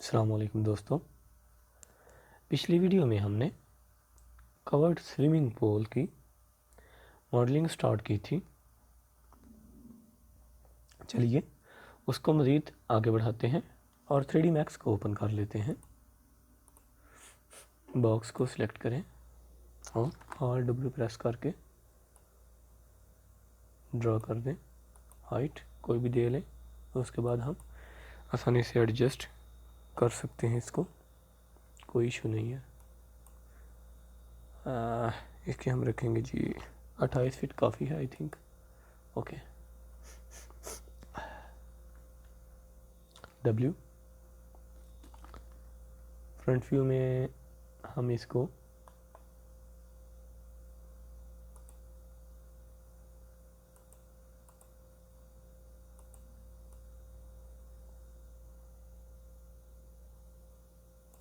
अस्सलाम वालेकुम दोस्तों। पिछली वीडियो में हमने कवर्ड स्विमिंग पूल की मॉडलिंग स्टार्ट की थी। चलिए उसको मज़ीद आगे बढ़ाते हैं और 3D मैक्स को ओपन कर लेते हैं। बॉक्स को सिलेक्ट करें और RW प्रेस करके ड्रा कर दें। हाइट कोई भी दे लें, उसके बाद हम आसानी से एडजस्ट कर सकते हैं। इसको कोई इशू नहीं है। इसके हम रखेंगे जी 28 फीट काफ़ी है I think. Okay, W front view में हम इसको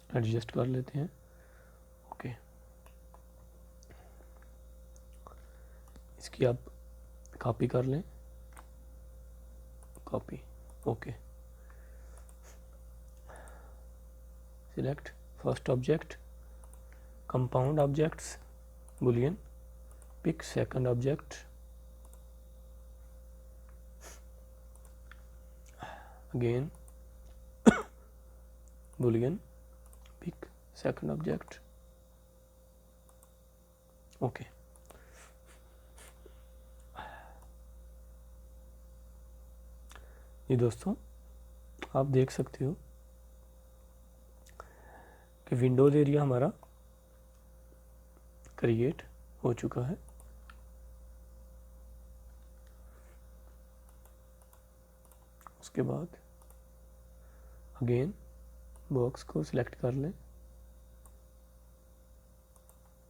एडजस्ट कर लेते हैं। ओके, इसकी आप कॉपी कर लें। Copy, okay. Select first object, compound objects, Boolean, pick second object, again Boolean, pick second object. Okay, ये दोस्तों आप देख सकते हो कि विंडोज एरिया हमारा क्रिएट हो चुका है। उसके बाद अगेन बॉक्स को सिलेक्ट कर लें।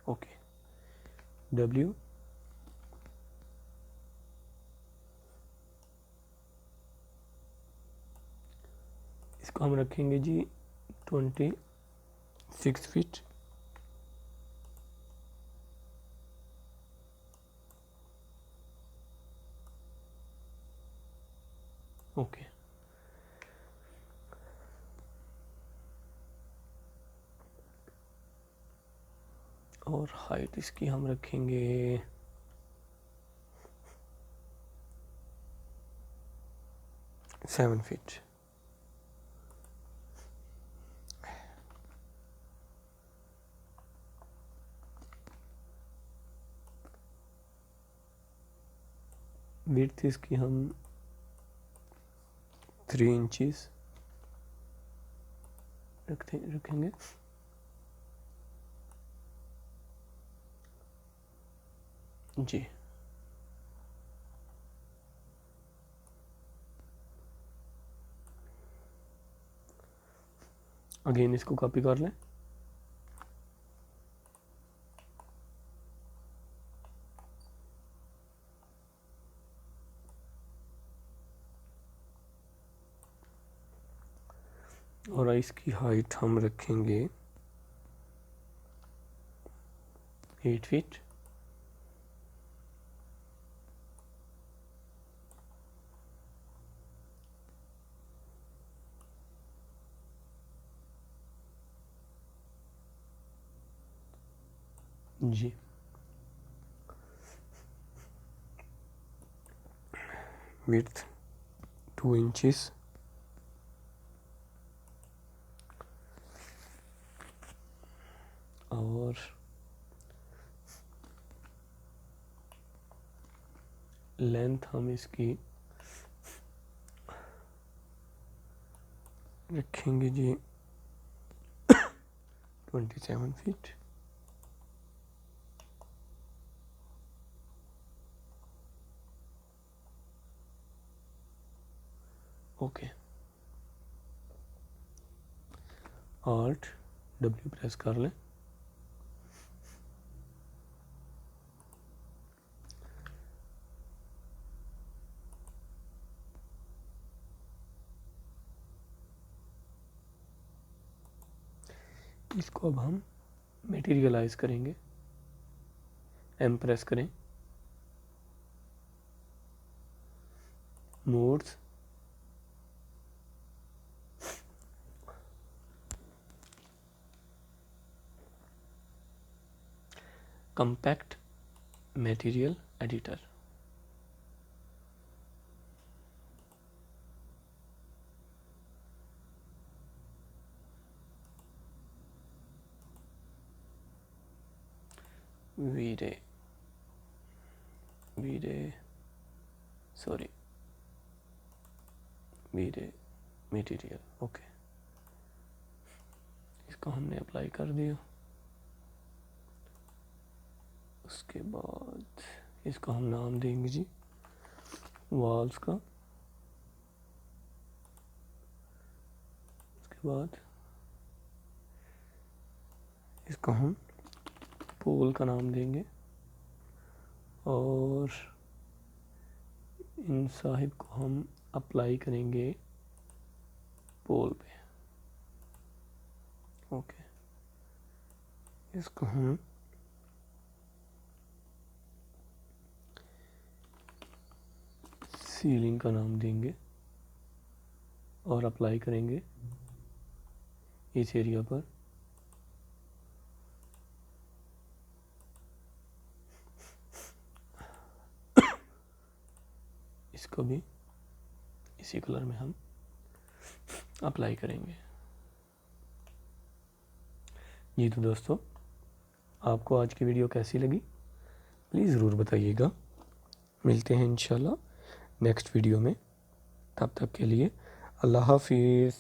ओके, W इसको हम रखेंगे जी 26 फीट। ओके, और हाइट इसकी हम रखेंगे 7 फीट। विड्थ इसकी हम 3 इंचेस रखेंगे। जी, अगेन इसको कॉपी कर लें। और इसकी हाइट हम रखेंगे 8 फीट। जी, विड्थ 2 इंचेस। और लेंथ हम इसकी रखेंगे जी 27 feet. Okay, Alt W press कर लें। इसको अब हम मटेरियलाइज करेंगे। M प्रेस करें, modes, compact material editor. VRay material. Okay, इसको हमने अप्लाई कर दिया। उसके बाद इसको हम नाम देंगे जी वॉल्स का। उसके बाद इसको हम पोल का नाम देंगे और इन साहिब को हम अप्लाई करेंगे पोल पे। ओके, इसको हम सीलिंग का नाम देंगे और अप्लाई करेंगे इस एरिया पर। इसको भी इसी कलर में हम अप्लाई करेंगे। जी तो दोस्तों, आपको आज की वीडियो कैसी लगी प्लीज़ ज़रूर बताइएगा। मिलते हैं इंशाल्लाह नेक्स्ट वीडियो में। तब तक के लिए अल्लाह हाफिज़।